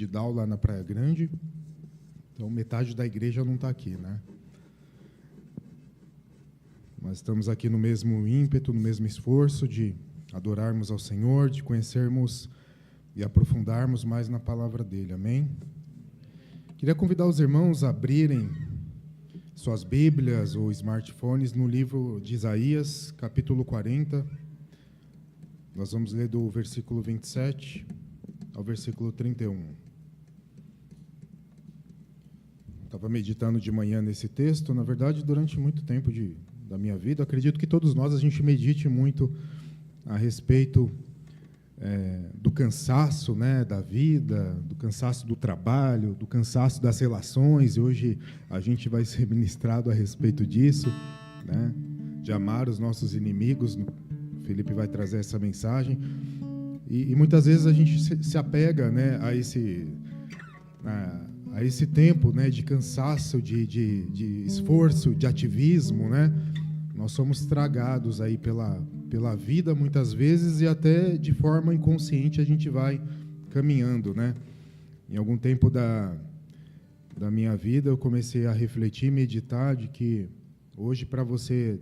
Didal lá na Praia Grande. Então, metade da igreja não está aqui, né? Mas estamos aqui no mesmo ímpeto, no mesmo esforço de adorarmos ao Senhor, de conhecermos e aprofundarmos mais na palavra dele. Amém? Queria convidar os irmãos a abrirem suas Bíblias ou smartphones no livro de Isaías, capítulo 40. Nós vamos ler do versículo 27 ao versículo 31. Estava meditando de manhã nesse texto. Na verdade, durante muito tempo da minha vida, acredito que todos nós, a gente medite muito a respeito do cansaço, né, da vida, do cansaço do trabalho, do cansaço das relações, e hoje a gente vai ser ministrado a respeito disso, né, de amar os nossos inimigos. O Felipe vai trazer essa mensagem, e muitas vezes a gente se apega, né, a esse tempo, né, de cansaço, de esforço, de ativismo, né? Nós somos tragados aí pela vida muitas vezes, e até de forma inconsciente a gente vai caminhando, né? Em algum tempo da minha vida eu comecei a refletir e meditar de que hoje, para você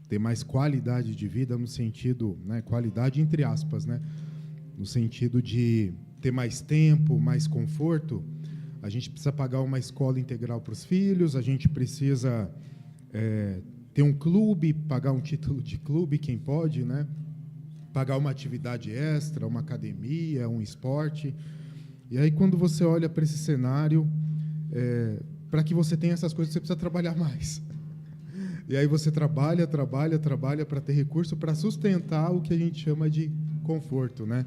ter mais qualidade de vida, no sentido, né, qualidade entre aspas, né, no sentido de ter mais tempo, mais conforto, a gente precisa pagar uma escola integral para os filhos, a gente precisa ter um clube, pagar um título de clube, quem pode, né? Pagar uma atividade extra, uma academia, um esporte. E aí, quando você olha para esse cenário, para que você tenha essas coisas, você precisa trabalhar mais. E aí você trabalha para ter recurso para sustentar o que a gente chama de conforto, né?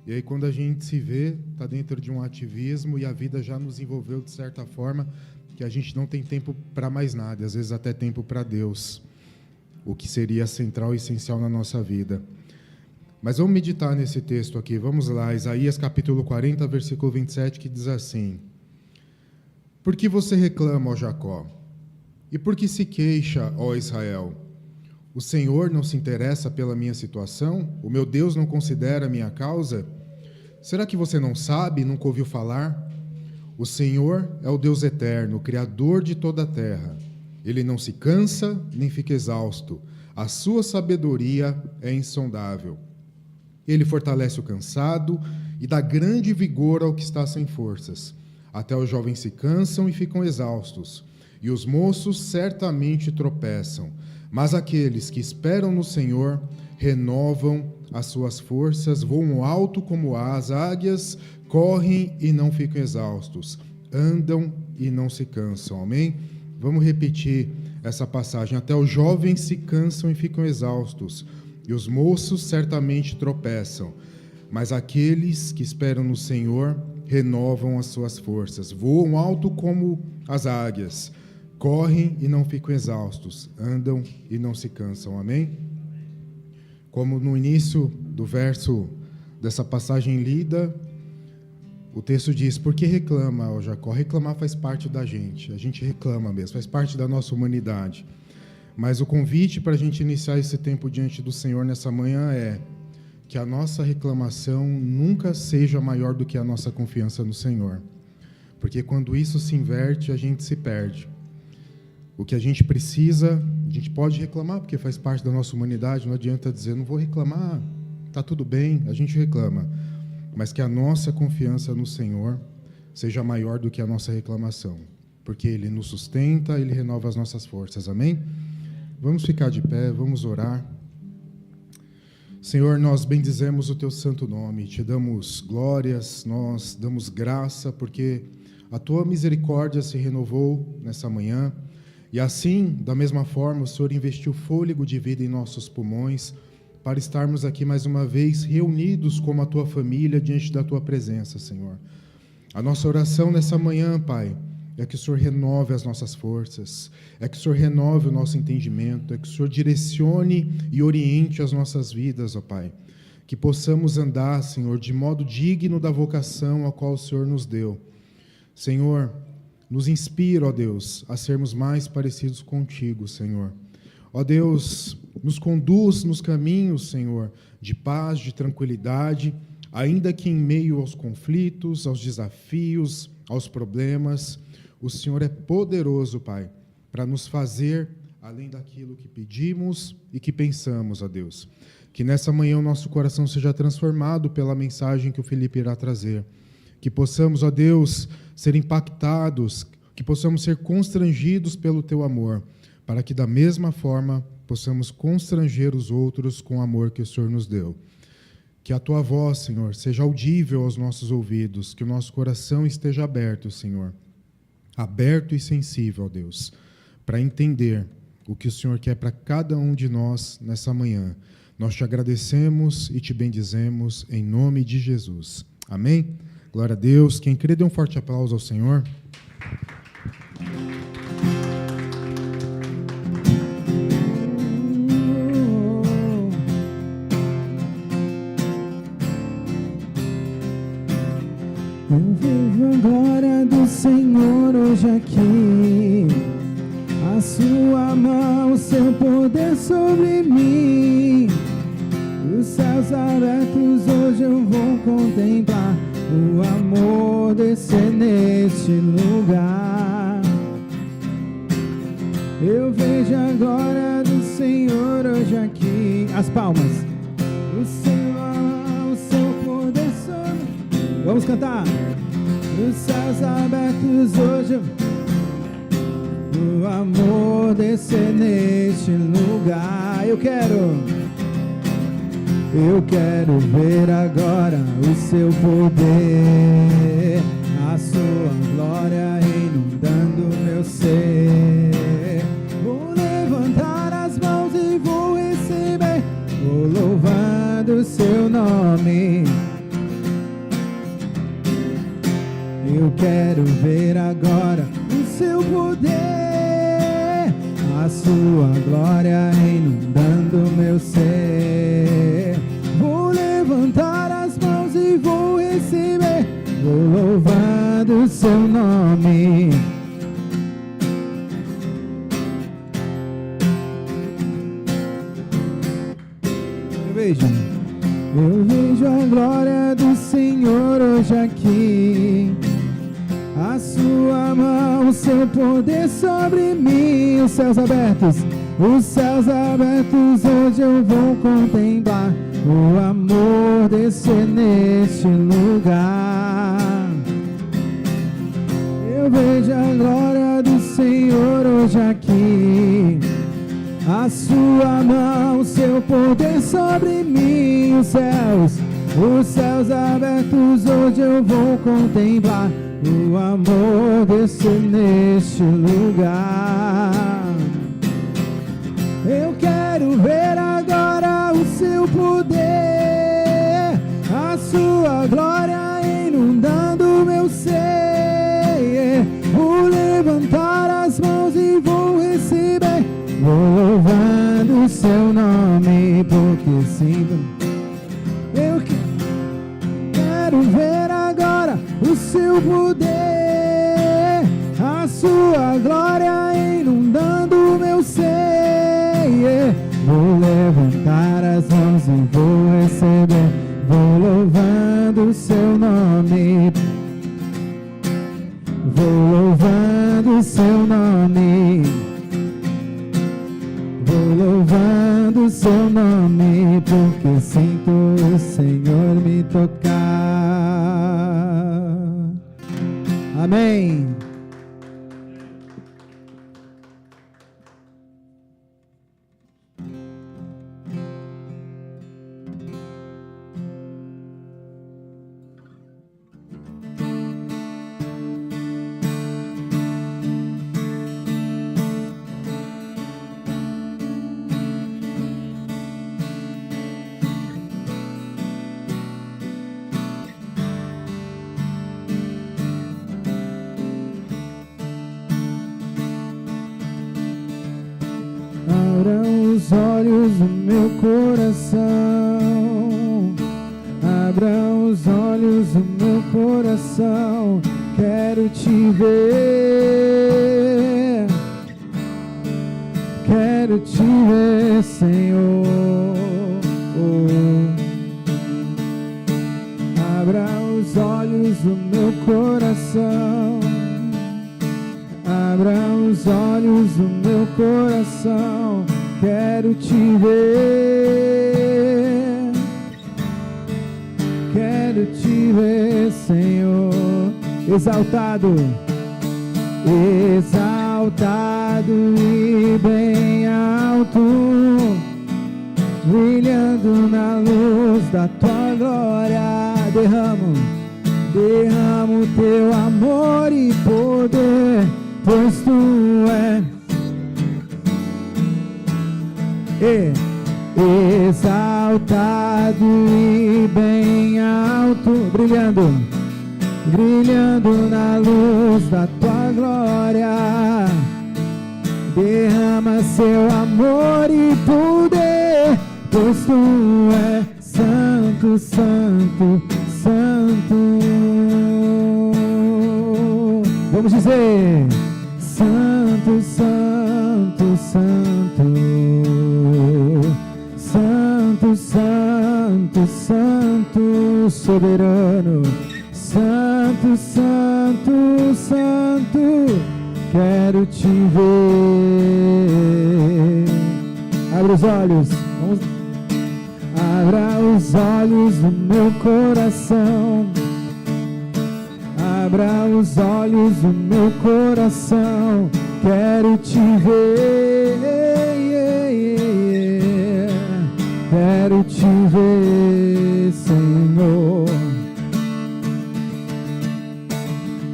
E aí, quando a gente se vê, está dentro de um ativismo e a vida já nos envolveu de certa forma que a gente não tem tempo para mais nada, às vezes até tempo para Deus, o que seria central e essencial na nossa vida. Mas vamos meditar nesse texto aqui. Vamos lá, Isaías capítulo 40, versículo 27, que diz assim: Por que você reclama, ó Jacó? E por que se queixa, ó Israel? O Senhor não se interessa pela minha situação? O meu Deus não considera a minha causa? Será que você não sabe, nunca ouviu falar? O Senhor é o Deus eterno, o Criador de toda a terra. Ele não se cansa, nem fica exausto. A sua sabedoria é insondável. Ele fortalece o cansado e dá grande vigor ao que está sem forças. Até os jovens se cansam e ficam exaustos, e os moços certamente tropeçam. Mas aqueles que esperam no Senhor renovam as suas forças, voam alto como as águias, correm e não ficam exaustos, andam e não se cansam. Amém? Vamos repetir essa passagem. Até os jovens se cansam e ficam exaustos, e os moços certamente tropeçam. Mas aqueles que esperam no Senhor renovam as suas forças, voam alto como as águias, correm e não ficam exaustos, andam e não se cansam. Amém? Como no início do verso dessa passagem lida, o texto diz: por que reclama, ó Jacó? Reclamar faz parte da gente, a gente reclama mesmo, faz parte da nossa humanidade. Mas o convite para a gente iniciar esse tempo diante do Senhor nessa manhã é que a nossa reclamação nunca seja maior do que a nossa confiança no Senhor. Porque quando isso se inverte, a gente se perde. O que a gente precisa, a gente pode reclamar, porque faz parte da nossa humanidade, não adianta dizer, não vou reclamar, está tudo bem, a gente reclama. Mas que a nossa confiança no Senhor seja maior do que a nossa reclamação, porque Ele nos sustenta, Ele renova as nossas forças, amém? Vamos ficar de pé, vamos orar. Senhor, nós bendizemos o Teu santo nome, Te damos glórias, nós damos graça, porque a Tua misericórdia se renovou nessa manhã. E assim, da mesma forma, o Senhor investiu fôlego de vida em nossos pulmões para estarmos aqui mais uma vez reunidos como a Tua família diante da Tua presença, Senhor. A nossa oração nessa manhã, Pai, é que o Senhor renove as nossas forças, é que o Senhor renove o nosso entendimento, é que o Senhor direcione e oriente as nossas vidas, ó Pai. Que possamos andar, Senhor, de modo digno da vocação a qual o Senhor nos deu. Senhor, nos inspira, ó Deus, a sermos mais parecidos contigo, Senhor. Ó Deus, nos conduz nos caminhos, Senhor, de paz, de tranquilidade, Ainda que em meio aos conflitos, aos desafios, aos problemas, o Senhor é poderoso, Pai, para nos fazer além daquilo que pedimos e que pensamos, ó Deus. Que nessa manhã o nosso coração seja transformado pela mensagem que o Felipe irá trazer. Que possamos, ó Deus, ser impactados, que possamos ser constrangidos pelo Teu amor, para que da mesma forma possamos constranger os outros com o amor que o Senhor nos deu. Que a Tua voz, Senhor, seja audível aos nossos ouvidos, que o nosso coração esteja aberto, Senhor, aberto e sensível, ó Deus, para entender o que o Senhor quer para cada um de nós nessa manhã. Nós te agradecemos e te bendizemos em nome de Jesus. Amém? Glória a Deus. Quem crê, dê um forte aplauso ao Senhor. Eu vejo a glória do Senhor hoje aqui, a sua mão, o seu poder sobre mim. Os céus abertos hoje eu vou contemplar o amor descer neste lugar. Eu vejo a glória do Senhor hoje aqui. As palmas. O seu poder sobre. Vamos cantar. Os céus abertos hoje o amor descer neste lugar. Eu quero ver agora o seu poder, a sua glória inundando meu ser. Vou levantar as mãos e vou receber, vou louvando o seu nome. Eu quero ver agora o seu poder, a sua glória inundando meu ser. Vou levantar as mãos e vou receber, vou louvando o seu nome. Eu vejo a glória do Senhor hoje aqui, a sua mão, o seu poder sobre mim. Os céus abertos hoje eu vou contemplar o amor descer neste lugar. Eu vejo a glória do Senhor hoje aqui, a sua mão, o seu poder sobre mim. Os céus abertos hoje eu vou contemplar o amor descer neste lugar. Eu quero ver agora o seu poder, a sua glória inundando meu ser. Vou levantar as mãos e vou receber, vou louvando o seu nome, porque sinto. Eu quero ver agora o seu poder, a sua glória inundando meu ser. Vou levantar as mãos e vou receber, vou louvando o seu nome. Vou louvando o seu nome. Vou louvando o seu nome, porque sinto o Senhor me tocar. Amém. Abra os olhos do meu coração, abra os olhos do meu coração, quero te ver, quero te ver, Senhor. olhos do meu coração. Abra os olhos do meu coração. Quero te ver. Quero te ver, Senhor. Exaltado, exaltado e bem alto, brilhando na luz da tua glória. Derramo teu amor e poder, pois tu és exaltado e bem alto, brilhando na luz da tua glória. Derrama seu amor e poder, pois tu és santo, santo, santo. Vamos dizer: santo, santo, santo, santo, santo, santo, soberano. Santo, santo, santo, quero te ver. Abra os olhos, vamos. Abra os olhos do meu coração. Abra os olhos do meu coração. Quero te ver. Quero te ver, Senhor.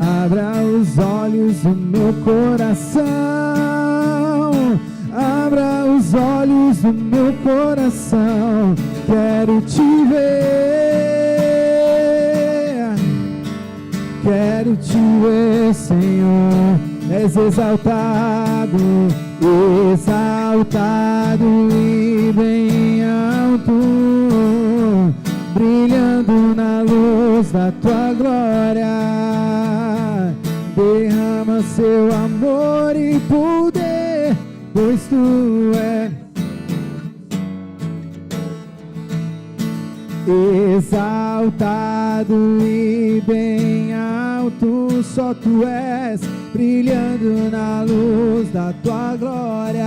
Abra os olhos do meu coração. Abra os olhos do meu coração. Quero te ver. Quero te ver, Senhor. És exaltado, exaltado e bem alto, brilhando na luz da tua glória. Derrama seu amor e poder, pois tu és exaltado e bem alto. Só tu és, brilhando na luz da tua glória.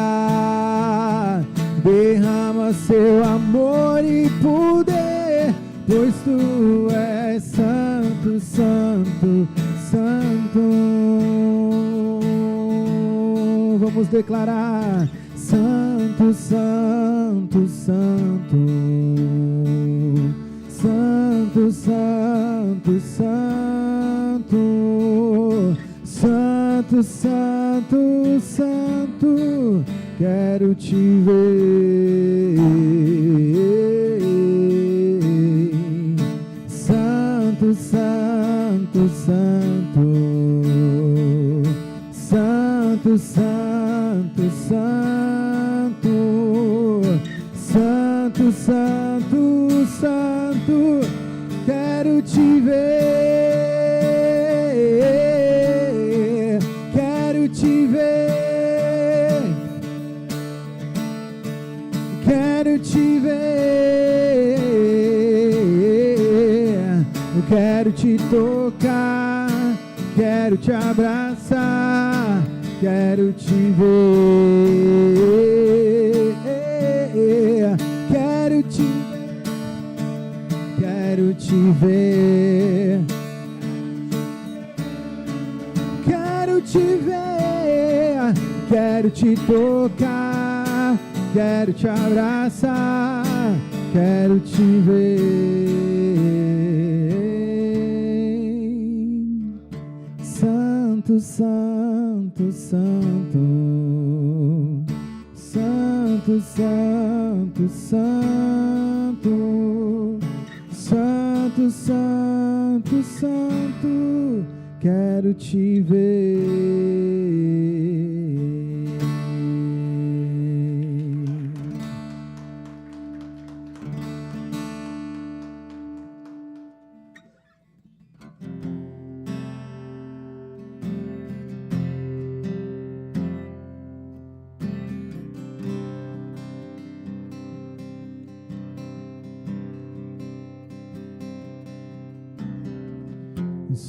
Derrama seu amor e poder, pois tu és santo, santo, santo. Vamos declarar: santo, santo, santo, santo, santo, santo, santo, santo, santo, quero te ver. Santo, santo, santo, santo, santo, santo, santo, santo, santo, quero te ver, quero te ver, quero te ver, eu quero te tocar, quero te abraçar, quero te ver, quero te ver, quero te ver, quero te ver, quero te tocar, quero te abraçar, quero te ver. Santo, santo, santo, santo, santo, santo, santo, santo, santo, quero te ver.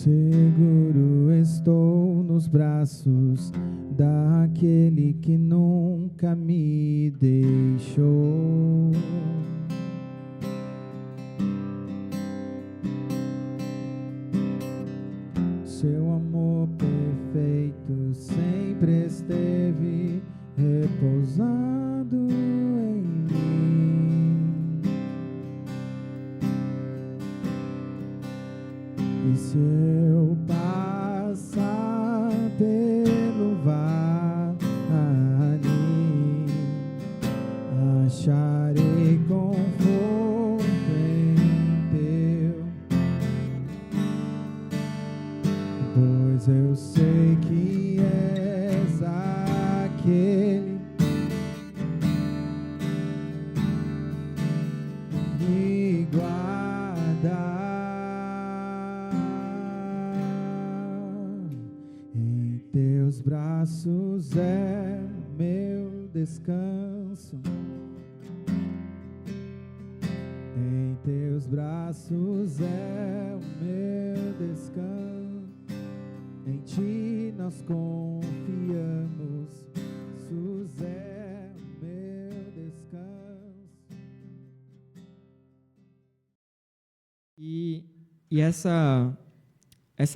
Seguro estou nos braços daquele que nunca me deixou. Seu amor perfeito sempre esteve repousado em mim. E se eu passar pelo vale, acharei conforto em teu, pois eu sei que és aquele que guarda. Em teus braços é meu descanso. Em teus braços é o meu descanso. Em ti nós confiamos. Jesus é o meu descanso. E essa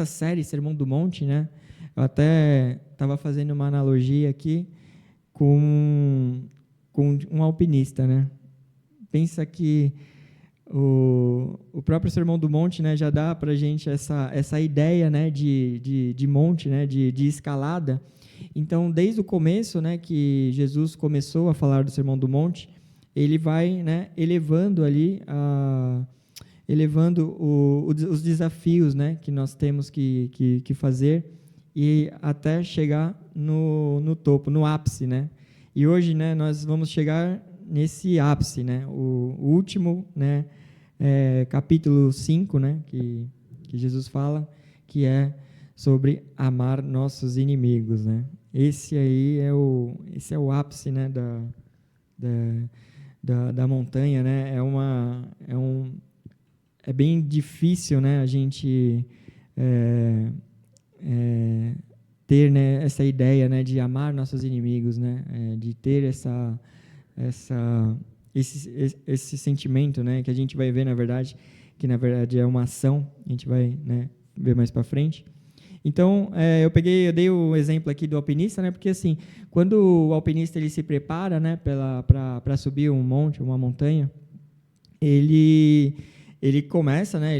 série Sermão do Monte, né? Eu até estava fazendo uma analogia aqui com um alpinista, né? Pensa que o próprio Sermão do Monte, né, já dá para a gente essa ideia, né, de monte, né, de escalada. Então, desde o começo, né, que Jesus começou a falar do Sermão do Monte, ele vai, né, elevando ali os desafios, né, que nós temos que fazer e até chegar no topo, no ápice, né? E hoje, né, nós vamos chegar nesse ápice, né? O último, né, capítulo 5, né, que Jesus fala, que é sobre amar nossos inimigos, né? Esse aí é o ápice, né, da montanha, né? É bem difícil, né, a gente ter, né, essa ideia, né, de amar nossos inimigos, né, de ter esse sentimento, né, que a gente vai ver, na verdade, que na verdade é uma ação, a gente vai, né, ver mais para frente. Então, eu dei o exemplo aqui do alpinista, né, porque assim, quando o alpinista ele se prepara, né, para subir um monte, uma montanha, ele começa, né,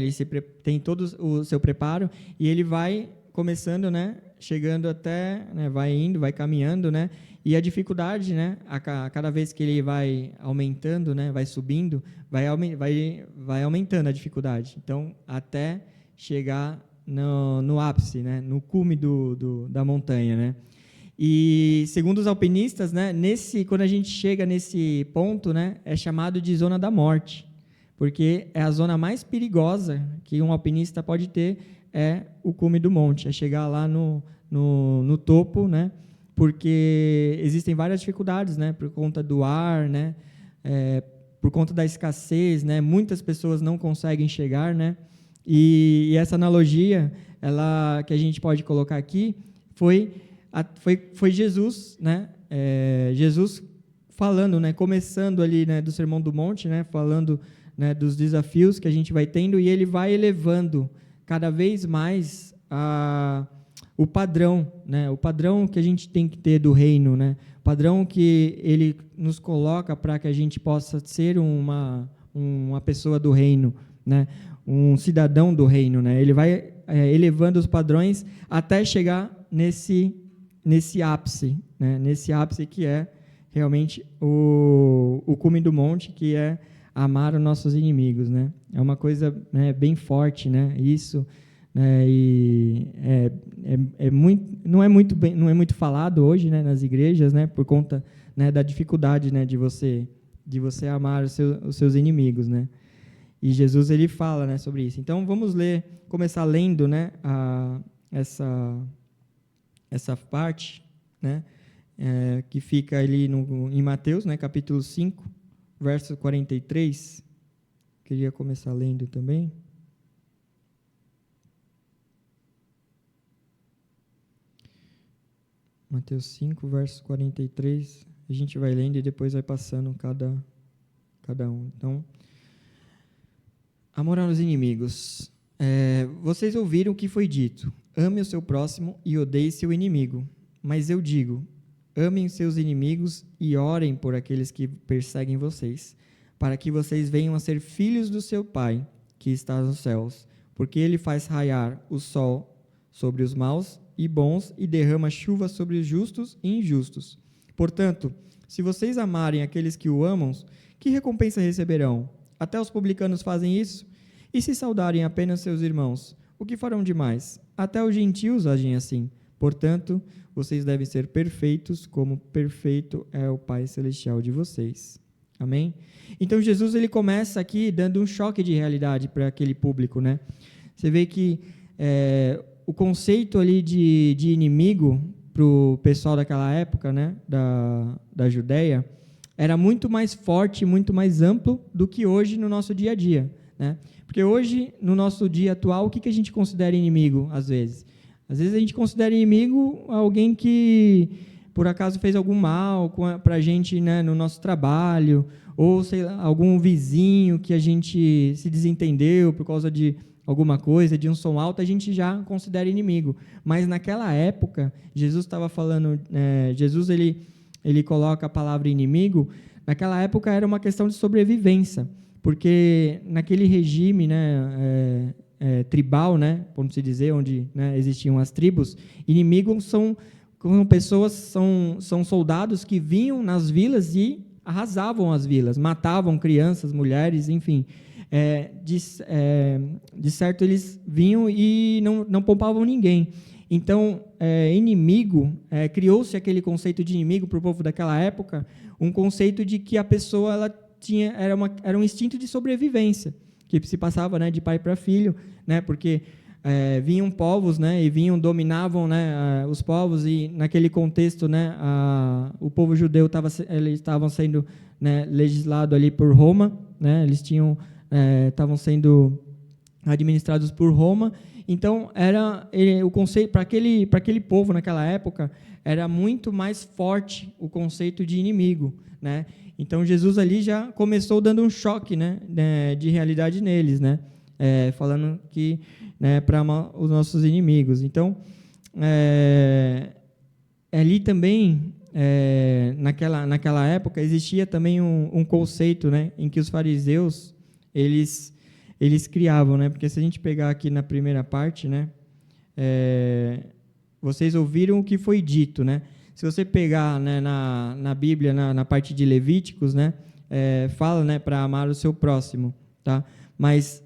tem todo o seu preparo e ele vai começando, né, chegando até, né, vai caminhando, né, e a dificuldade, né, a cada vez que ele vai aumentando, né, vai subindo, vai aumentando a dificuldade. Então, até chegar no ápice, né, no cume da montanha, né. E segundo os alpinistas, né, quando a gente chega nesse ponto, né, é chamado de zona da morte, porque é a zona mais perigosa que um alpinista pode ter, é o cume do monte, é chegar lá no topo, né, porque existem várias dificuldades, né, por conta do ar, né, por conta da escassez, né, muitas pessoas não conseguem chegar, né, e essa analogia, que a gente pode colocar aqui, foi Jesus, né, Jesus falando, né, começando ali, né, do Sermão do Monte, né, falando, né, dos desafios que a gente vai tendo, e ele vai elevando cada vez mais o padrão, né, o padrão que a gente tem que ter do reino, né, o padrão que ele nos coloca para que a gente possa ser uma pessoa do reino, né, um cidadão do reino, né, ele vai elevando os padrões até chegar nesse ápice, né, nesse ápice que é realmente o cume do monte, que é amar os nossos inimigos, né? É uma coisa, né, bem forte, né? Isso, né? E não é muito falado hoje, né, nas igrejas, né? Por conta, né, da dificuldade, né, de você amar os seus inimigos, né? E Jesus ele fala, né, sobre isso. Então vamos começar lendo, né, essa parte, né, que fica ali em Mateus, né, capítulo 5. Verso 43, queria começar lendo também. Mateus 5, verso 43. A gente vai lendo e depois vai passando cada um. Então, amor aos inimigos. Vocês ouviram o que foi dito: ame o seu próximo e odeie seu inimigo. Mas eu digo: amem os seus inimigos e orem por aqueles que perseguem vocês, para que vocês venham a ser filhos do seu Pai, que está nos céus, porque ele faz raiar o sol sobre os maus e bons e derrama chuva sobre os justos e injustos. Portanto, se vocês amarem aqueles que o amam, que recompensa receberão? Até os publicanos fazem isso? E se saudarem apenas seus irmãos, o que farão demais? Até os gentios agem assim. Portanto, vocês devem ser perfeitos, como perfeito é o Pai Celestial de vocês. Amém? Então, Jesus ele começa aqui dando um choque de realidade para aquele público, né? Você vê que o conceito ali de inimigo para o pessoal daquela época, né, da Judéia, era muito mais forte, muito mais amplo do que hoje no nosso dia a dia, né? Porque hoje, no nosso dia atual, o que a gente considera inimigo, às vezes? Às vezes a gente considera inimigo alguém que, por acaso, fez algum mal para a gente, né, no nosso trabalho, ou sei lá, algum vizinho que a gente se desentendeu por causa de alguma coisa, de um som alto, a gente já considera inimigo. Mas naquela época, Jesus estava falando, Jesus ele coloca a palavra inimigo, naquela época era uma questão de sobrevivência, porque naquele regime, né, tribal, né, vamos dizer, onde, né, existiam as tribos, inimigos são pessoas, são soldados que vinham nas vilas e arrasavam as vilas, matavam crianças, mulheres, enfim. De certo, eles vinham e não poupavam ninguém. Então, inimigo, criou-se aquele conceito de inimigo para o povo daquela época, um conceito de que a pessoa era um instinto de sobrevivência, que se passava, né, de pai para filho, né, porque vinham povos, né, e dominavam, né, os povos, e naquele contexto, né, o povo judeu eles estavam sendo, né, legislado ali por Roma, né, eles estavam sendo administrados por Roma. Então o conceito para aquele povo naquela época era muito mais forte o conceito de inimigo, né? Então Jesus ali já começou dando um choque, né, de realidade neles, né, falando que, né, para amar os nossos inimigos. Então ali também naquela época existia também um conceito, né, em que os fariseus eles criavam, né? Porque se a gente pegar aqui na primeira parte, né, vocês ouviram o que foi dito, né? Se você pegar, né, na Bíblia, na parte de Levíticos, né, fala, né, para amar o seu próximo, tá? Mas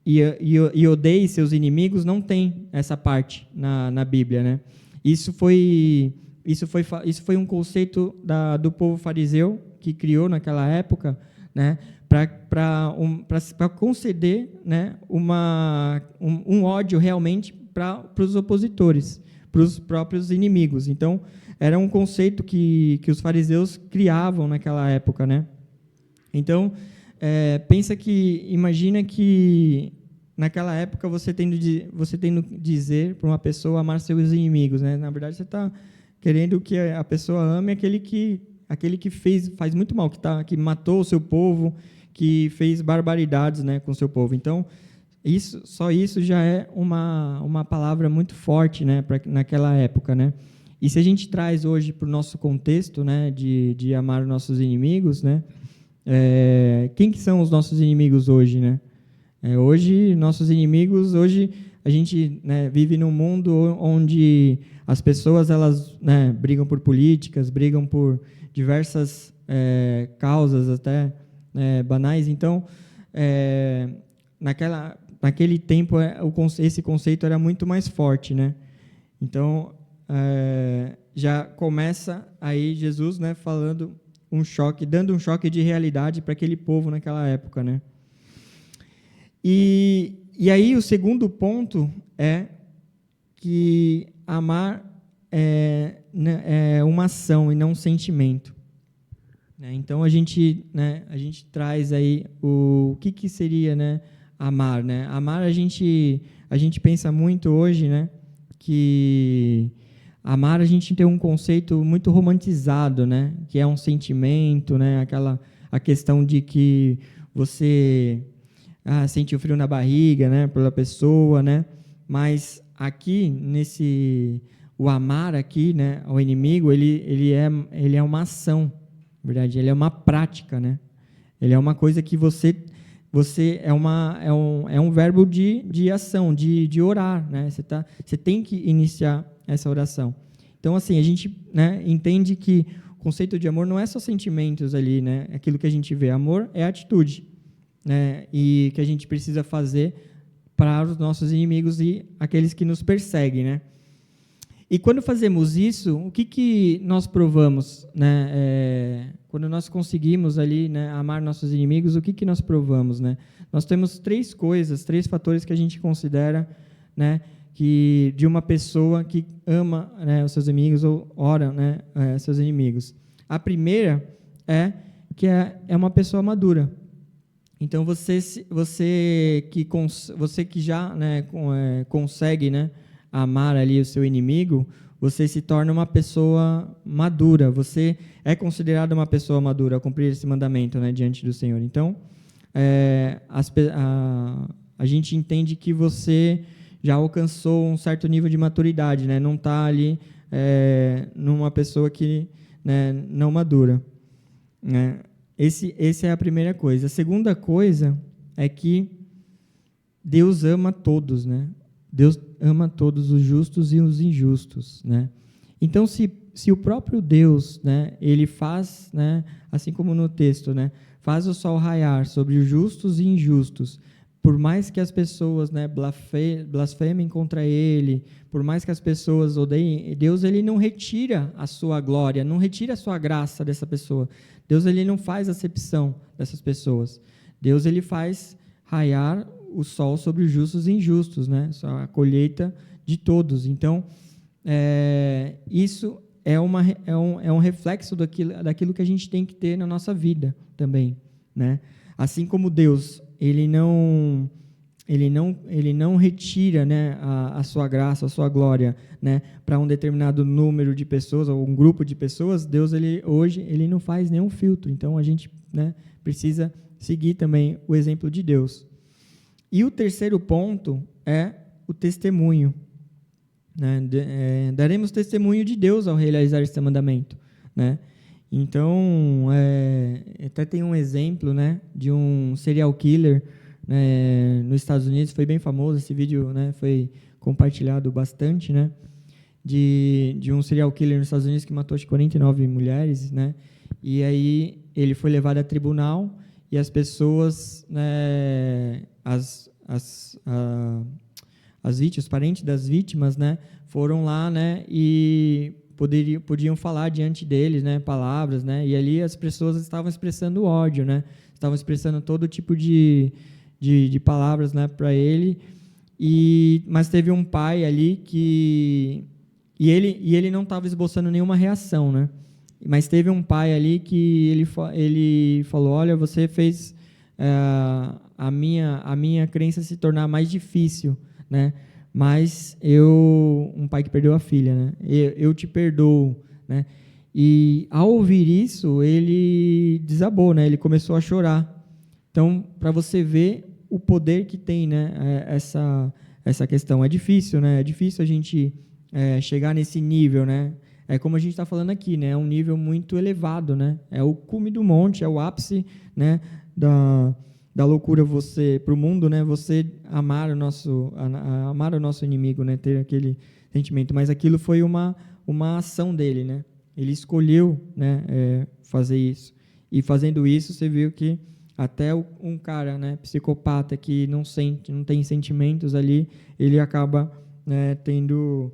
e odeie seus inimigos, não tem essa parte na Bíblia, né? Isso foi um conceito do povo fariseu que criou naquela época, né, para conceder, né, um ódio realmente para os opositores, para os próprios inimigos. Então, era um conceito que os fariseus criavam naquela época, né? Então, imagina que naquela época você tendo dizer para uma pessoa amar seus inimigos, né? Na verdade, você está querendo que a pessoa ame aquele que faz muito mal, que matou o seu povo, que fez barbaridades, né, com o seu povo. Então, só isso já é uma palavra muito forte, né, naquela época, né? E se a gente traz hoje para o nosso contexto, né, de amar os nossos inimigos, né, quem que são os nossos inimigos hoje, né? Nossos inimigos, a gente, né, vive num mundo onde as pessoas elas, né, brigam por políticas, brigam por diversas causas até banais. Então, naquele tempo, esse conceito era muito mais forte, né? Então, já começa aí Jesus, né, dando um choque de realidade para aquele povo naquela época, né? E aí o segundo ponto é que amar é uma ação e não um sentimento. Então a gente traz aí o que seria, né, amar, né? Amar a gente pensa muito hoje, né, que Amar, a gente tem um conceito muito romantizado, né? Que é um sentimento, né? A questão de que você sente o frio na barriga, né? Pela pessoa, né? Mas aqui, o amar aqui, né? Ao inimigo, ele é uma ação, na verdade, ele é uma prática, né? Ele é uma coisa que você é um verbo de ação, de orar, né? Você tem que iniciar essa oração. Então, assim, a gente, né, entende que o conceito de amor não é só sentimentos ali, né? Aquilo que a gente vê. Amor é atitude, né? E que a gente precisa fazer para os nossos inimigos e aqueles que nos perseguem, né? E quando fazemos isso, o que nós provamos, né? Quando nós conseguimos ali, né, amar nossos inimigos, o que nós provamos, né? Nós temos 3 fatores que a gente considera, né, que de uma pessoa que ama, né, os seus inimigos ou ora, né, seus inimigos. A primeira é que é uma pessoa madura. Então você que já, né, consegue, né, amar ali o seu inimigo, você se torna uma pessoa madura, você é considerado uma pessoa madura ao cumprir esse mandamento, né, diante do Senhor. Então, a gente entende que você já alcançou um certo nível de maturidade, né, não está ali numa pessoa que, né, não madura, né. Essa é a primeira coisa. A segunda coisa é que Deus ama todos, né? Deus ama todos, os justos e os injustos, né? Então, se o próprio Deus, né, ele faz, né, assim como no texto, né, faz o sol raiar sobre os justos e injustos, por mais que as pessoas, né, blasfemem contra ele, por mais que as pessoas odeiem, Deus, ele não retira a sua glória, não retira a sua graça dessa pessoa. Deus, ele não faz acepção dessas pessoas. Deus, ele faz raiar o sol sobre os justos e injustos, né? A colheita de todos. Então, isso é um reflexo daquilo que a gente tem que ter na nossa vida também, né? Assim como Deus, ele não retira, né, a sua graça, a sua glória, né, para um determinado número de pessoas ou um grupo de pessoas. Deus, hoje ele não faz nenhum filtro. Então a gente, né, precisa seguir também o exemplo de Deus. E o terceiro ponto é o testemunho, né? Daremos testemunho de Deus ao realizar esse mandamento, né? Então, até tem um exemplo, né, de um serial killer, né, nos Estados Unidos. Foi bem famoso esse vídeo, né, foi compartilhado bastante, né, de um serial killer nos Estados Unidos que matou, acho, 49 mulheres, né, e aí ele foi levado a tribunal e as pessoas, né, as vítimas, os parentes das vítimas, né, foram lá, né, e podiam falar diante deles, né, palavras, né, e ali as pessoas estavam expressando ódio, né, estavam expressando todo tipo de palavras, né, para ele, mas teve um pai ali e ele não estava esboçando nenhuma reação, né, mas teve um pai ali que ele falou: olha, você fez a minha crença se tornar mais difícil, né, mas um pai que perdeu a filha, né, eu te perdoo, né, e ao ouvir isso, ele desabou, né, ele começou a chorar. Então, para você ver o poder que tem, né, essa questão. É difícil, né, é difícil a gente chegar nesse nível, né, como a gente está falando aqui, né, é um nível muito elevado, né, é o cume do monte, é o ápice, né, da loucura para o mundo, né, você amar o nosso inimigo, né, ter aquele sentimento, mas aquilo foi uma ação dele, né, ele escolheu, né, fazer isso, e fazendo isso você viu que até um cara, né, psicopata que não tem sentimentos ali, ele acaba, né, tendo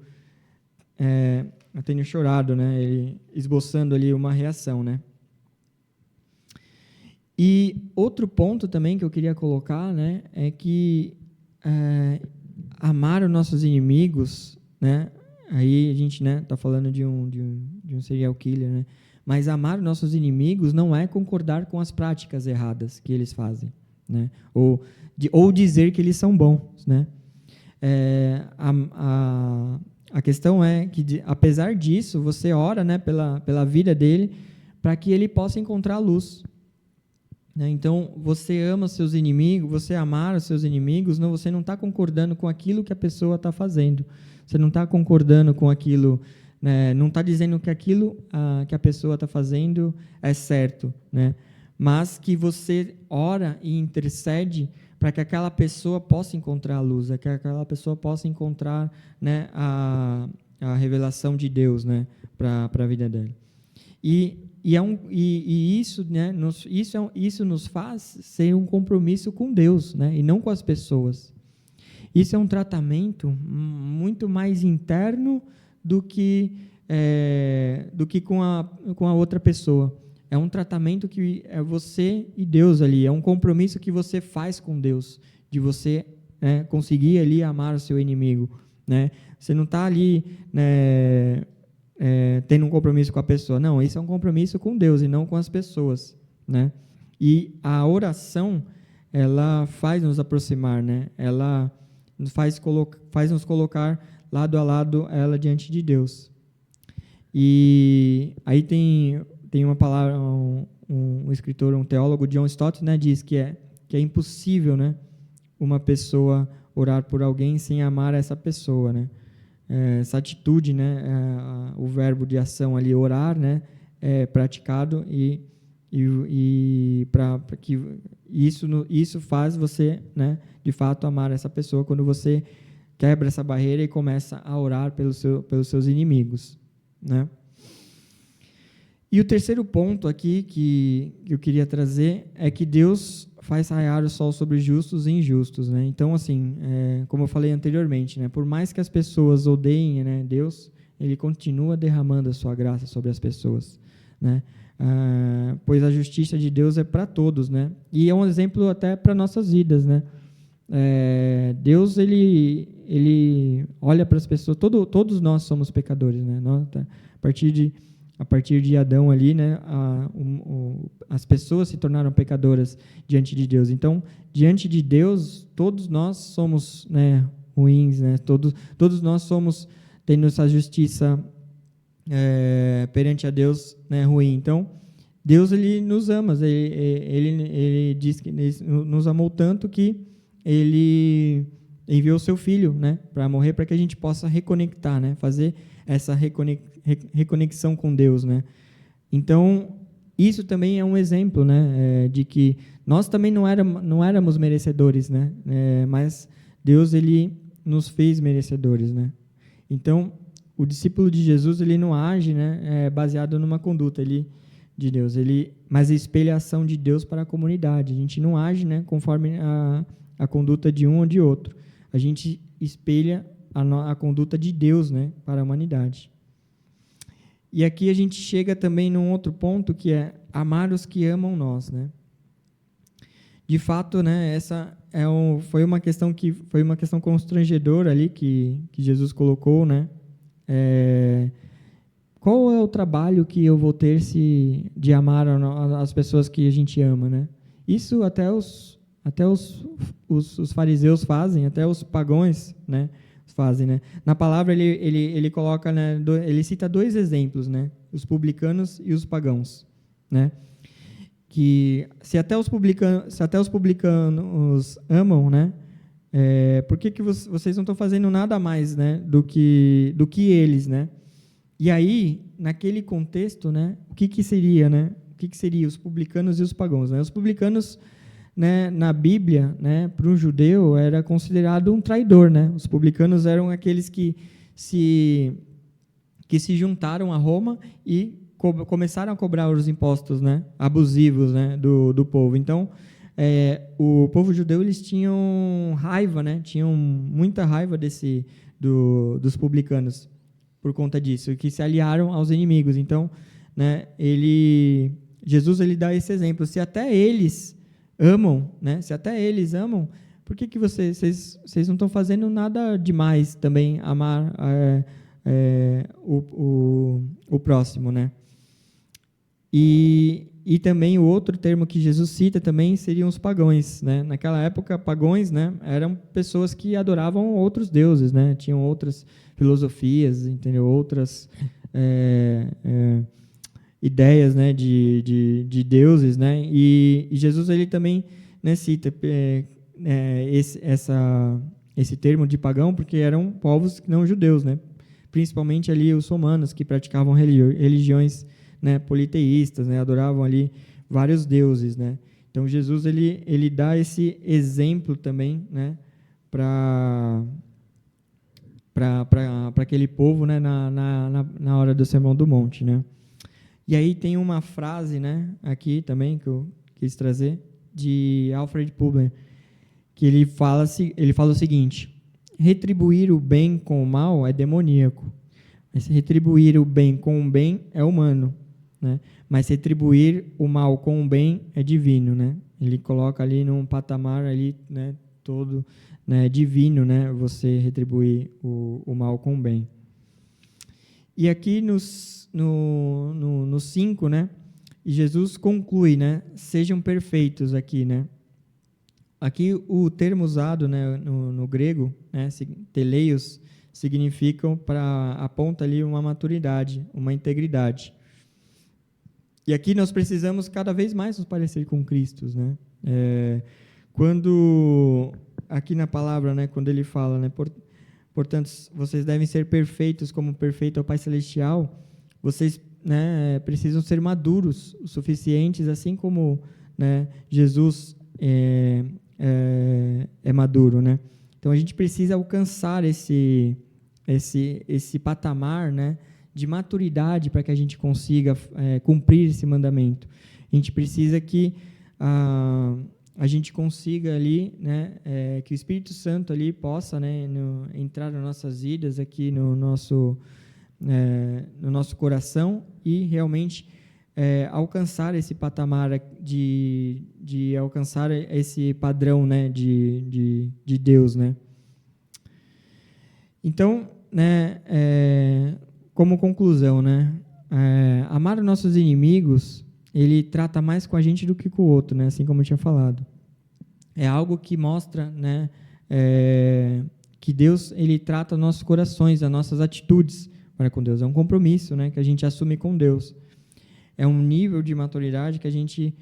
chorado, né, ele esboçando ali uma reação, né. E outro ponto também que eu queria colocar, né, é que amar os nossos inimigos, né, aí a gente, né, tá falando de um serial killer, né, mas amar os nossos inimigos não é concordar com as práticas erradas que eles fazem, né, ou dizer que eles são bons, né. A questão é que, apesar disso, você ora, né, pela vida dele, para que ele possa encontrar a luz. Né? Então, você ama os seus inimigos, você amar os seus inimigos, não, você não está concordando com aquilo que a pessoa está fazendo. Você não está concordando com aquilo, né, não está dizendo que aquilo que a pessoa está fazendo é certo, né? Mas que você ora e intercede para que aquela pessoa possa encontrar a luz, que aquela pessoa possa encontrar, né, a revelação de Deus, né, para a vida dela. E isso, né, isso nos faz ser um compromisso com Deus, né, e não com as pessoas. Isso é um tratamento muito mais interno do que com a outra pessoa. É um tratamento que é você e Deus ali, é um compromisso que você faz com Deus, de você, né, conseguir ali amar o seu inimigo, né? Você não está ali, né, tendo um compromisso com a pessoa, não, isso é um compromisso com Deus e não com as pessoas, né? E a oração, ela faz nos aproximar, né? Ela faz nos colocar lado a lado ela diante de Deus. E aí tem uma palavra, um escritor, um teólogo, John Stott, né, diz que é impossível, né, uma pessoa orar por alguém sem amar essa pessoa, né? Essa atitude, né, o verbo de ação ali, orar, né, é praticado e para que isso faz você, né, de fato amar essa pessoa quando você quebra essa barreira e começa a orar pelos seus inimigos, né? E o terceiro ponto aqui que eu queria trazer é que Deus faz raiar o sol sobre justos e injustos, né? Então, assim, como eu falei anteriormente, né, por mais que as pessoas odeiem, né, Deus, Ele continua derramando a sua graça sobre as pessoas, né? Pois a justiça de Deus é para todos, né? E é um exemplo até para nossas vidas, né? Deus, ele olha para as pessoas, todos nós somos pecadores, né? A partir de Adão ali, né, as pessoas se tornaram pecadoras diante de Deus. Então, diante de Deus, todos nós somos, né, ruins, né? Todos nós tendo essa justiça perante a Deus, né, ruim. Então, Deus, ele nos ama, ele diz que ele nos amou tanto que ele enviou o seu Filho, né, para morrer, para que a gente possa reconectar, né, fazer essa reconexão com Deus, né? Então, isso também é um exemplo, né, de que nós também não éramos merecedores, né? Mas Deus, ele nos fez merecedores, né? Então, o discípulo de Jesus, ele não age, né, baseado numa conduta de Deus, mas espelha a ação de Deus para a comunidade. A gente não age, né, conforme a conduta de um ou de outro. A gente espelha a conduta de Deus, né, para a humanidade. E aqui a gente chega também num outro ponto, que é amar os que amam nós, né? De fato, né, essa foi uma questão constrangedora ali que Jesus colocou, né? Qual é o trabalho que eu vou ter de amar as pessoas que a gente ama, né? Isso até os fariseus fazem, até os pagãos, né, fazem, né? Na palavra ele coloca, né, ele cita dois exemplos, né? Os publicanos e os pagãos, né? Que se até os publicanos amam, né? Por que vocês não estão fazendo nada mais, né, do que eles, né? E aí, naquele contexto, né, o que seria, né? O que seria os publicanos e os pagãos, né? Os publicanos, né, na Bíblia, né, para um judeu era considerado um traidor, né? Os publicanos eram aqueles que se juntaram a Roma e começaram a cobrar os impostos, né, abusivos, né, do povo. Então, o povo judeu, eles tinham raiva, né? Tinham muita raiva dos publicanos por conta disso, que se aliaram aos inimigos. Então, né, Jesus ele dá esse exemplo. Se até eles amam, né? Se até eles amam, por que vocês não estão fazendo nada demais também amar o próximo, né? E também o outro termo que Jesus cita também seriam os pagãos, né? Naquela época, pagãos, né, eram pessoas que adoravam outros deuses, né? Tinham outras filosofias, entendeu? Outras ideias, né, de deuses, né? E Jesus ele também, né, cita esse termo de pagão porque eram povos não judeus, né? Principalmente ali os romanos que praticavam religiões, né, politeístas, né? Adoravam ali vários deuses, né? Então Jesus ele dá esse exemplo também, né, para aquele povo, né, na hora do Sermão do Monte, né? E aí tem uma frase, né, aqui também que eu quis trazer de Alfred Publier, que ele fala o seguinte: retribuir o bem com o mal é demoníaco, mas retribuir o bem com o bem é humano, né? Mas retribuir o mal com o bem é divino, né? Ele coloca ali num patamar ali, né, todo, né, divino, né, você retribuir o mal com o bem. E aqui no 5, né, Jesus conclui, né, sejam perfeitos aqui, né. Aqui o termo usado, né, no grego, né, teleios, aponta ali uma maturidade, uma integridade. E aqui nós precisamos cada vez mais nos parecer com Cristo, né? Quando aqui na palavra, né, quando ele fala, né, portanto, vocês devem ser perfeitos como perfeito é o Pai Celestial, vocês, né, precisam ser maduros o suficientes, assim como, né, Jesus é maduro, né? Então a gente precisa alcançar esse patamar, né, de maturidade para que a gente consiga cumprir esse mandamento. A gente precisa que a gente consiga ali, né, que o Espírito Santo ali possa, né, entrar nas nossas vidas aqui no nosso coração e realmente alcançar esse patamar de alcançar esse padrão, né, de Deus, né? Então, né, como conclusão, né, amar os nossos inimigos, ele trata mais com a gente do que com o outro, né, assim como eu tinha falado. É algo que mostra, né, que Deus ele trata os nossos corações, as nossas atitudes para com Deus. É um compromisso, né, que a gente assume com Deus. É um nível de maturidade que a gente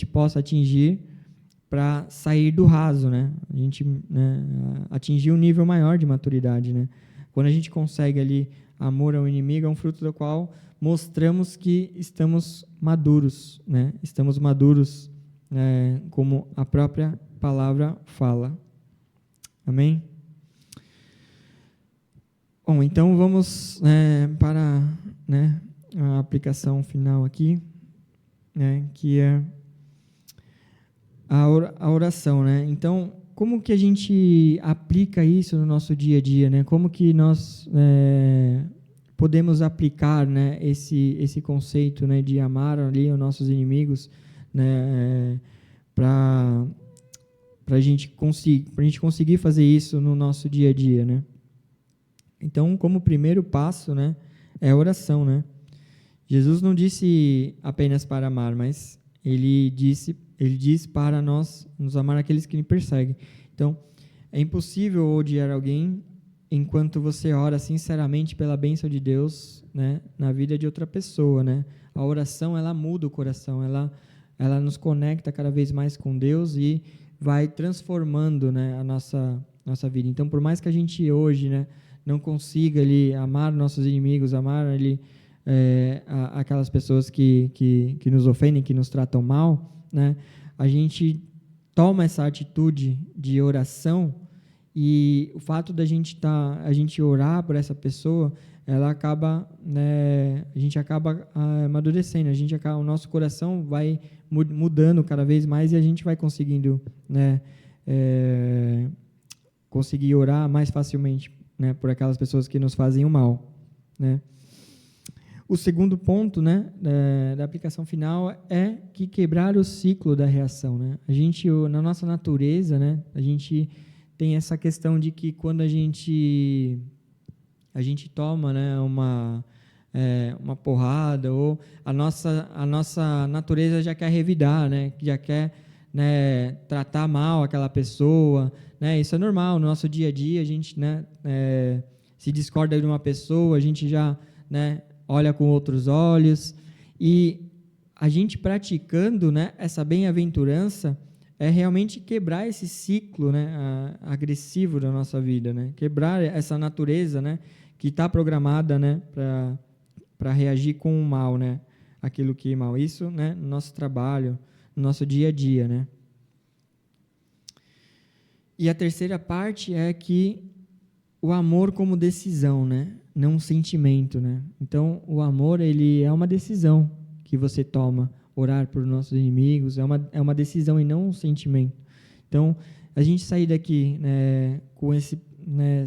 possa atingir para sair do raso, né? A gente, né, atingir um nível maior de maturidade, né? Quando a gente consegue ali amor ao inimigo, é um fruto do qual mostramos que estamos maduros, né? Estamos maduros, como a própria palavra fala. Amém? Bom, então vamos para, né, a aplicação final aqui, né, que é a oração, né? Então, como que a gente aplica isso no nosso dia a dia, né? Como que nós podemos aplicar, né, esse conceito, né, de amar ali os nossos inimigos, né, para a gente conseguir fazer isso no nosso dia a dia, né? Então, como primeiro passo, né, é a oração, né? Jesus não disse apenas para amar, mas ele diz para nós nos amar aqueles que nos perseguem. Então, é impossível odiar alguém enquanto você ora sinceramente pela bênção de Deus, né, na vida de outra pessoa, né? A oração, ela muda o coração, ela nos conecta cada vez mais com Deus e vai transformando, né, a nossa vida. Então, por mais que a gente hoje, né, não consiga ali amar nossos inimigos, amar ali aquelas pessoas que nos ofendem, que nos tratam mal, né, a gente toma essa atitude de oração e o fato da a gente orar por essa pessoa, ela acaba, né, a gente acaba amadurecendo, o nosso coração vai mudando cada vez mais e a gente vai conseguindo, né, conseguir orar mais facilmente, né, por aquelas pessoas que nos fazem o mal, né. O segundo ponto, né, da aplicação final é que quebrar o ciclo da reação, né. A gente, na nossa natureza, né, a gente tem essa questão de que quando a gente toma, né, uma porrada, ou a nossa natureza já quer revidar, né, já quer, né, tratar mal aquela pessoa, né? Isso é normal no nosso dia a dia. A gente, né, se discorda de uma pessoa, a gente já, né, olha com outros olhos. E a gente praticando, né, essa bem-aventurança é realmente quebrar esse ciclo, né, agressivo da nossa vida, né? Quebrar essa natureza, né, que está programada, né, para reagir com o mal, né? Aquilo que é mal. Isso, né, no nosso trabalho, no nosso dia a dia, né? E a terceira parte é que o amor como decisão, né? Não um sentimento, né? Então, o amor, ele é uma decisão que você toma. Orar por nossos inimigos é uma decisão e não um sentimento. Então, a gente sair daqui, né, com esse, né,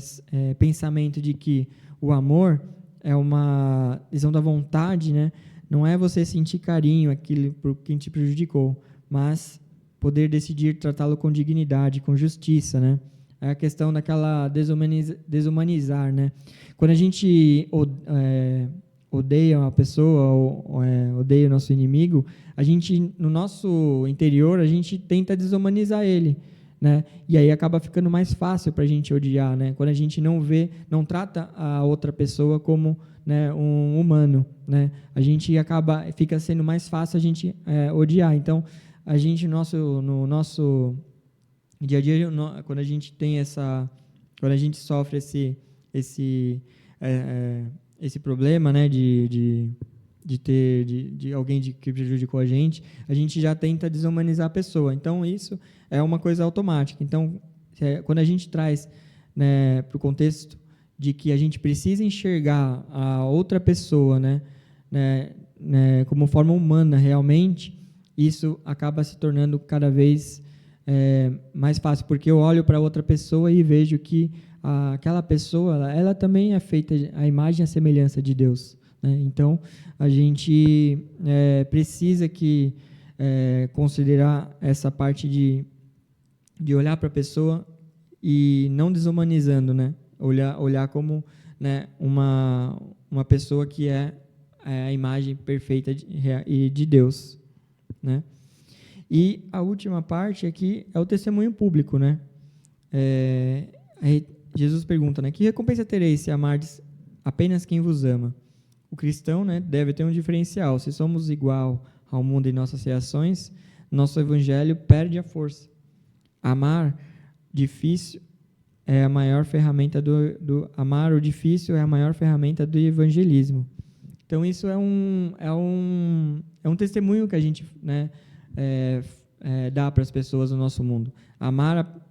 pensamento de que o amor é uma decisão da vontade, né? Não é você sentir carinho por quem te prejudicou, mas poder decidir tratá-lo com dignidade, com justiça, né? É a questão daquela desumanizar, né? Quando a gente odeia uma pessoa, ou odeia o nosso inimigo, a gente, no nosso interior, a gente tenta desumanizar ele, né? E aí acaba ficando mais fácil para a gente odiar, né? Quando a gente não trata a outra pessoa como, né, um humano, né? A gente fica sendo mais fácil a gente odiar. Então, a gente no nosso dia a dia, quando a gente tem quando a gente sofre esse problema, né, de alguém que prejudicou a gente já tenta desumanizar a pessoa. Então, isso é uma coisa automática. Então, quando a gente traz, né, para o contexto de que a gente precisa enxergar a outra pessoa, né, como forma humana realmente, isso acaba se tornando cada vez mais fácil, porque eu olho para outra pessoa e vejo que aquela pessoa, ela também é feita à imagem e à semelhança de Deus, né? Então, a gente precisa considerar essa parte de olhar para a pessoa e não desumanizando, né? Olhar como, né, uma pessoa que é a imagem perfeita de Deus, né? E a última parte aqui é o testemunho público, né? Jesus pergunta, né? Que recompensa tereis se amardes apenas quem vos ama? O cristão, né, deve ter um diferencial. Se somos igual ao mundo em nossas reações, nosso evangelho perde a força. Amar difícil é a maior ferramenta amar o difícil é a maior ferramenta do evangelismo. Então, isso é um testemunho que a gente, né, dá para as pessoas no nosso mundo. Amar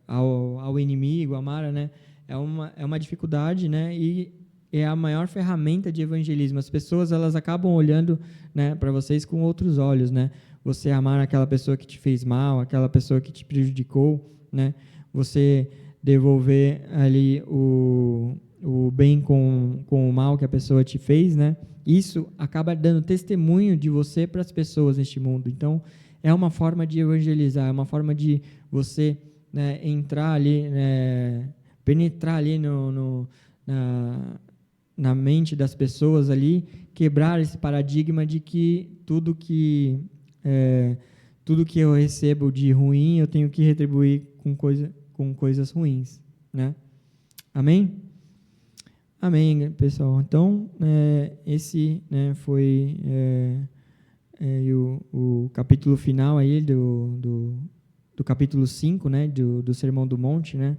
ao inimigo, amar, né, é uma dificuldade, né, e é a maior ferramenta de evangelismo. As pessoas, elas acabam olhando, né, para vocês com outros olhos, né? Você amar aquela pessoa que te fez mal, aquela pessoa que te prejudicou, né? Você devolver ali o bem com o mal que a pessoa te fez, né? Isso acaba dando testemunho de você para as pessoas neste mundo. Então, é uma forma de evangelizar, é uma forma de você, né, entrar ali, né, penetrar ali na mente das pessoas ali, quebrar esse paradigma de que tudo que eu recebo de ruim, eu tenho que retribuir com coisas ruins, né? Amém? Amém, pessoal. Então, esse, né, foi o capítulo final aí do capítulo 5, né, do Sermão do Monte, né?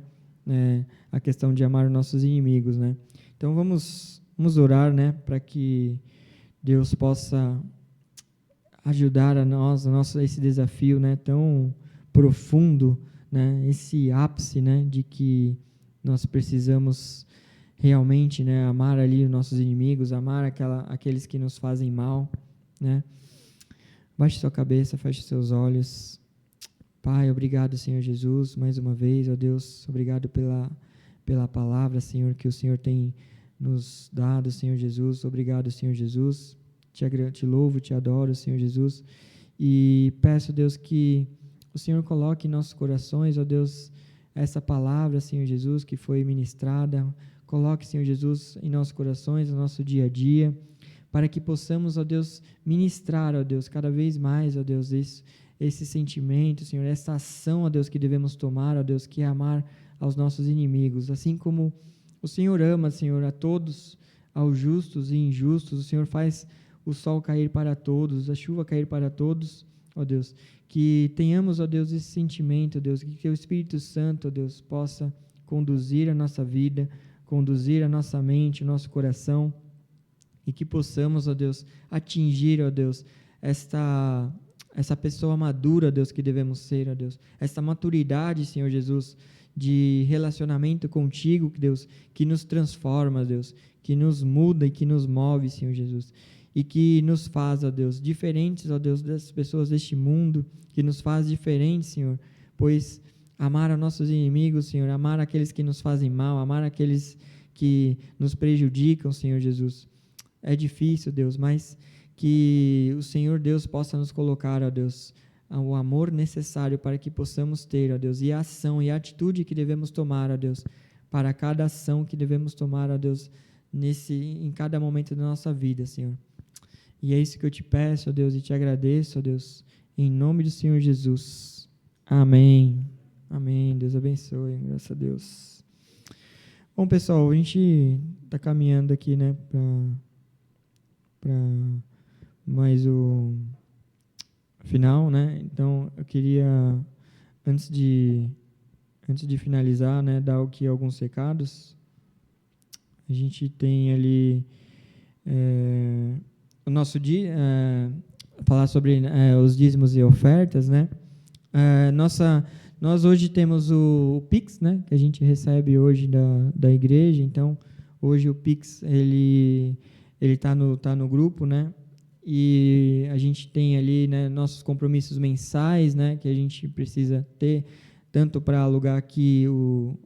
A questão de amar os nossos inimigos, né? Então, vamos orar, né, para que Deus possa ajudar a nós esse desafio, né, tão profundo, né, esse ápice, né, de que nós precisamos realmente, né, amar ali os nossos inimigos, amar aqueles que nos fazem mal, né? Baixe sua cabeça, feche seus olhos. Pai, obrigado, Senhor Jesus, mais uma vez, ó Deus, obrigado pela palavra, Senhor, que o Senhor tem nos dado, Senhor Jesus. Obrigado, Senhor Jesus. Te louvo, te adoro, Senhor Jesus. E peço, Deus, que o Senhor coloque em nossos corações, ó Deus, essa palavra, Senhor Jesus, que foi ministrada. Coloque, Senhor Jesus, em nossos corações, no nosso dia a dia, para que possamos, ó Deus, ministrar, ó Deus, cada vez mais, ó Deus, esse sentimento, Senhor, essa ação, ó Deus, que devemos tomar, ó Deus, que é amar aos nossos inimigos, assim como o Senhor ama, Senhor, a todos, aos justos e injustos, o Senhor faz o sol cair para todos, a chuva cair para todos, ó Deus, que tenhamos, ó Deus, esse sentimento, ó Deus, que o Espírito Santo, ó Deus, possa conduzir a nossa vida, conduzir a nossa mente, o nosso coração, e que possamos, ó Deus, atingir, ó Deus, essa pessoa madura, ó Deus, que devemos ser, ó Deus, essa maturidade, Senhor Jesus, de relacionamento contigo, Deus, que nos transforma, Deus, que nos muda e que nos move, Senhor Jesus, e que nos faz, ó Deus, diferentes, ó Deus, das pessoas deste mundo, que nos faz diferentes, Senhor, pois amar a nossos inimigos, Senhor, amar aqueles que nos fazem mal, amar aqueles que nos prejudicam, Senhor Jesus, é difícil, Deus, mas que o Senhor Deus possa nos colocar, ó Deus, o amor necessário para que possamos ter, ó Deus, e a ação e a atitude que devemos tomar, ó Deus, para cada ação que devemos tomar, ó Deus, em cada momento da nossa vida, Senhor. E é isso que eu te peço, ó Deus, e te agradeço, ó Deus, em nome do Senhor Jesus. Amém. Amém. Deus abençoe, graças a Deus. Bom, pessoal, a gente está caminhando aqui, né, para mais o final, né? Então, eu queria, antes de finalizar, né, dar aqui alguns recados. A gente tem ali o nosso dia, falar sobre os dízimos e ofertas, né? Nós hoje temos o Pix, né, que a gente recebe hoje da igreja. Então, hoje o Pix ele tá no grupo, né? E a gente tem ali, né, nossos compromissos mensais, né, que a gente precisa ter, tanto para alugar aqui o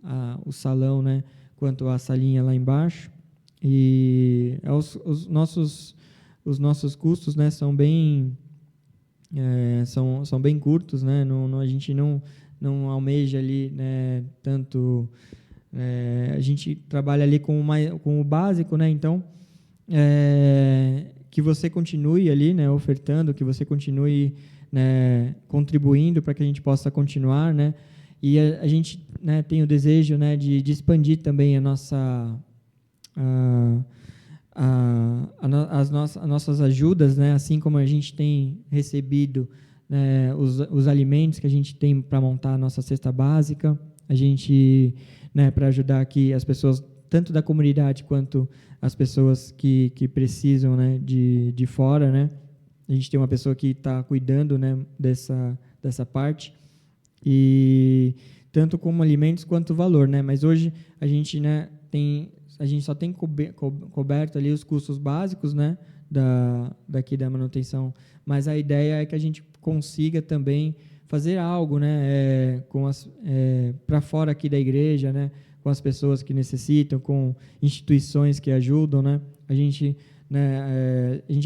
salão, né, quanto a salinha lá embaixo. E os nossos custos, né, são bem curtos, né? A gente não almeja ali, né, tanto. A gente trabalha ali com o básico, né? Então, que você continue ali, né, ofertando, que você continue, né, contribuindo para que a gente possa continuar, né? E a gente, né, tem o desejo, né, de expandir também as nossas ajudas, né? Assim como a gente tem recebido, né, os alimentos que a gente tem para montar a nossa cesta básica, a gente, né, para ajudar aqui as pessoas, tanto da comunidade quanto as pessoas que precisam, né, de fora, né? A gente tem uma pessoa que está cuidando, né, dessa parte, e tanto como alimentos quanto valor, né? Mas hoje a gente, né, a gente só tem coberto ali os custos básicos, né, daqui da manutenção, mas a ideia é que a gente consiga também fazer algo, né, para fora aqui da igreja, né, com as pessoas que necessitam, com instituições que ajudam, né? A gente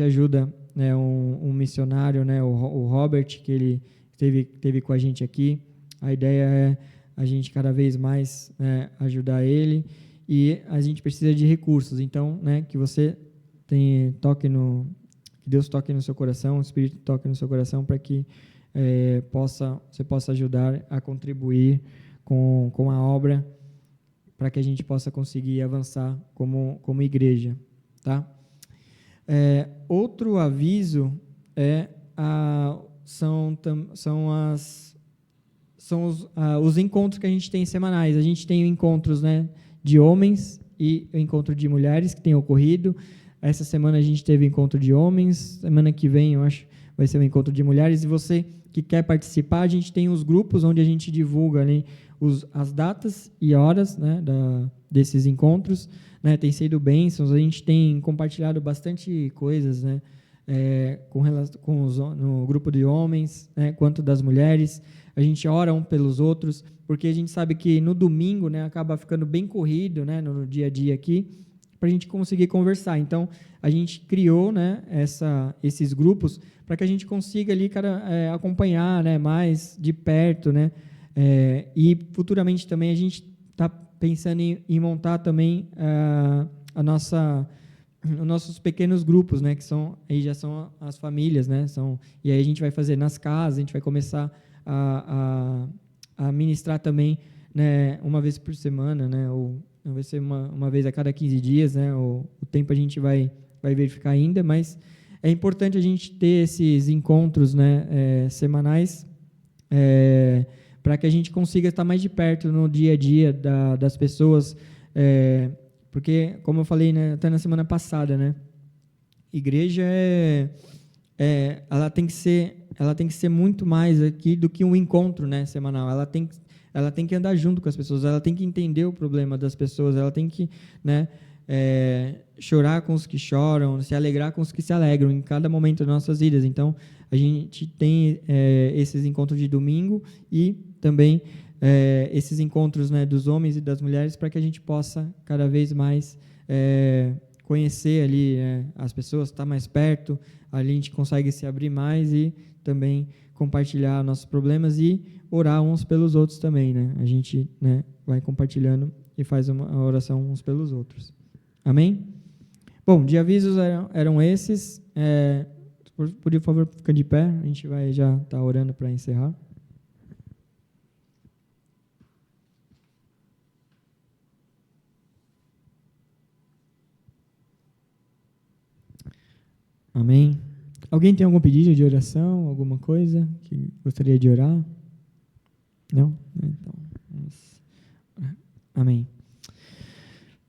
ajuda, né, um missionário, né, o Robert, que ele teve com a gente aqui. A ideia é a gente cada vez mais, né, ajudar ele, e a gente precisa de recursos. Então, né, que você que Deus toque no seu coração, o Espírito toque no seu coração, para que você possa ajudar a contribuir com a obra, para que a gente possa conseguir avançar como igreja, tá? Outro aviso são os encontros que a gente tem semanais. A gente tem encontros, né, de homens e o encontro de mulheres que tem ocorrido. Essa semana a gente teve encontro de homens, semana que vem eu acho vai ser o encontro de mulheres. E você que quer participar, a gente tem os grupos onde a gente divulga, né, as datas e horas, né, desses encontros, né? Tem sido bênçãos, a gente tem compartilhado bastante coisas, né, no grupo de homens, né, quanto das mulheres. A gente ora um pelos outros, porque a gente sabe que no domingo, né, acaba ficando bem corrido, né, no dia a dia aqui, para a gente conseguir conversar. Então, a gente criou, né, esses grupos para que a gente consiga ali, acompanhar, né, mais de perto, né, e futuramente também a gente está pensando em montar também a nossa os nossos pequenos grupos, né, que aí já são as famílias, né, e aí a gente vai fazer nas casas, a gente vai começar a ministrar também, né, uma vez por semana, né, ou vai ser uma vez a cada 15 dias, né, o tempo a gente vai verificar ainda, mas é importante a gente ter esses encontros, né, semanais, para que a gente consiga estar mais de perto no dia a dia das pessoas, porque, como eu falei, né, até na semana passada, né, igreja ela tem que ser muito mais aqui do que um encontro, né, semanal. Ela tem que andar junto com as pessoas, ela tem que entender o problema das pessoas, ela tem que, né, chorar com os que choram, se alegrar com os que se alegram em cada momento das nossas vidas. Então, a gente tem esses encontros de domingo e também esses encontros, né, dos homens e das mulheres, para que a gente possa cada vez mais conhecer ali as pessoas, estar mais perto, ali a gente consegue se abrir mais e também compartilhar nossos problemas e orar uns pelos outros também, né? A gente, né, vai compartilhando e faz uma oração uns pelos outros. Amém? Bom, de avisos eram esses. Por favor, fica de pé. A gente vai já estar orando para encerrar. Amém. Alguém tem algum pedido de oração, alguma coisa que gostaria de orar? Não? Então, vamos orar. Amém.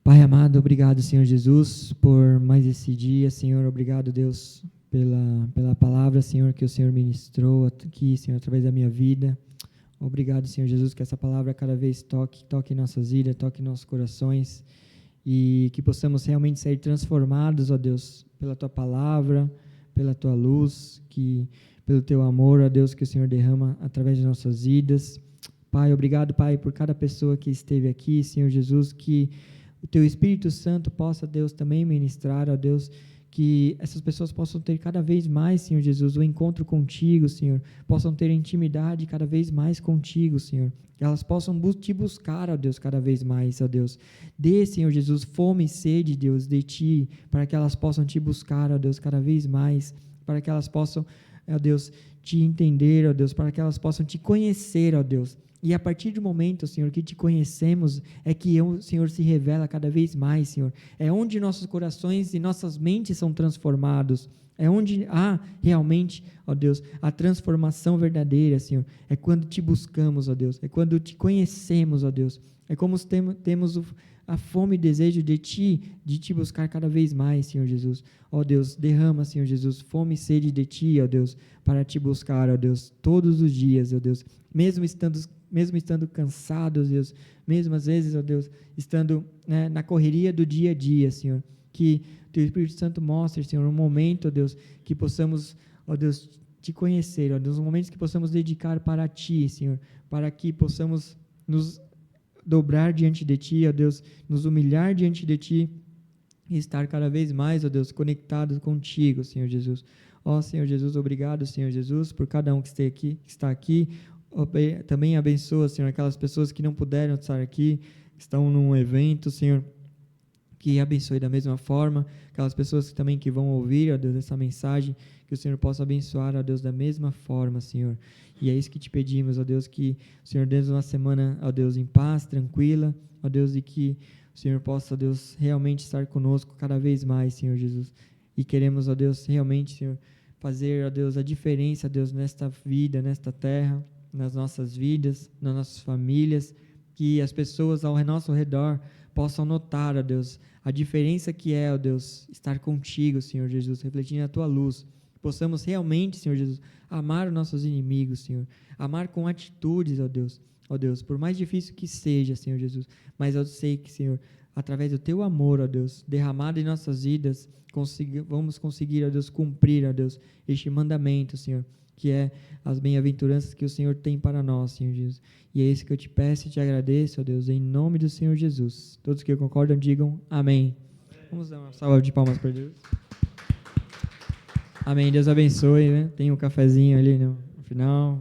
Pai amado, obrigado, Senhor Jesus, por mais esse dia, Senhor. Obrigado, Deus, pela palavra, Senhor, que o Senhor ministrou aqui, Senhor, através da minha vida. Obrigado, Senhor Jesus, que essa palavra cada vez toque em nossas vidas, toque em nossos corações e que possamos realmente ser transformados, ó Deus, pela Tua palavra, pela Tua luz, pelo Teu amor, ó Deus, que o Senhor derrama através de nossas vidas. Pai, obrigado, Pai, por cada pessoa que esteve aqui, Senhor Jesus, que o Teu Espírito Santo possa, Deus, também ministrar, ó Deus, que essas pessoas possam ter cada vez mais, Senhor Jesus, o encontro contigo, Senhor, possam ter intimidade cada vez mais contigo, Senhor, que elas possam te buscar, ó Deus, cada vez mais, ó Deus. Dê, Senhor Jesus, fome e sede, Deus, de Ti, para que elas possam Te buscar, ó Deus, cada vez mais, para que elas possam, ó Deus, Te entender, ó Deus, para que elas possam Te conhecer, ó Deus. E a partir do momento, Senhor, que Te conhecemos, é que o Senhor se revela cada vez mais, Senhor. É onde nossos corações e nossas mentes são transformados. É onde há realmente, ó Deus, a transformação verdadeira, Senhor. É quando Te buscamos, ó Deus. É quando Te conhecemos, ó Deus. É como temos a fome e desejo de Te buscar cada vez mais, Senhor Jesus. Ó Deus, derrama, Senhor Jesus, fome e sede de Ti, ó Deus, para Te buscar, ó Deus, todos os dias, ó Deus. Mesmo estando cansados, Deus, mesmo às vezes, ó Deus, estando, né, na correria do dia a dia, Senhor, que Teu Espírito Santo mostre, Senhor, um momento, ó Deus, que possamos, ó Deus, Te conhecer, ó Deus, um momento que possamos dedicar para Ti, Senhor, para que possamos nos dobrar diante de Ti, ó Deus, nos humilhar diante de Ti e estar cada vez mais, ó Deus, conectados contigo, Senhor Jesus. Ó Senhor Jesus, obrigado, Senhor Jesus, por cada um que está aqui. Também abençoa, Senhor, aquelas pessoas que não puderam estar aqui, que estão num evento, Senhor, que abençoe da mesma forma, aquelas pessoas que vão ouvir, ó Deus, essa mensagem, que o Senhor possa abençoar, ó Deus, da mesma forma, Senhor. E é isso que Te pedimos, ó Deus, que o Senhor dê uma semana, ó Deus, em paz, tranquila, ó Deus, e que o Senhor possa, ó Deus, realmente estar conosco cada vez mais, Senhor Jesus. E queremos, ó Deus, realmente, Senhor, fazer, ó Deus, a diferença, ó Deus, nesta vida, nesta terra, nas nossas vidas, nas nossas famílias, que as pessoas ao nosso redor possam notar, ó Deus, a diferença que é, ó Deus, estar contigo, Senhor Jesus, refletindo a Tua luz. Possamos realmente, Senhor Jesus, amar os nossos inimigos, Senhor, amar com atitudes, ó Deus, por mais difícil que seja, Senhor Jesus, mas eu sei que, Senhor, através do Teu amor, ó Deus, derramado em nossas vidas, vamos conseguir, ó Deus, cumprir, ó Deus, este mandamento, Senhor, que é as bem-aventuranças que o Senhor tem para nós, Senhor Jesus. E é isso que eu Te peço e Te agradeço, ó Deus, em nome do Senhor Jesus. Todos que concordam, digam amém. Vamos dar uma salva de palmas para Deus. Amém. Deus abençoe, né? Tem um cafezinho ali no final.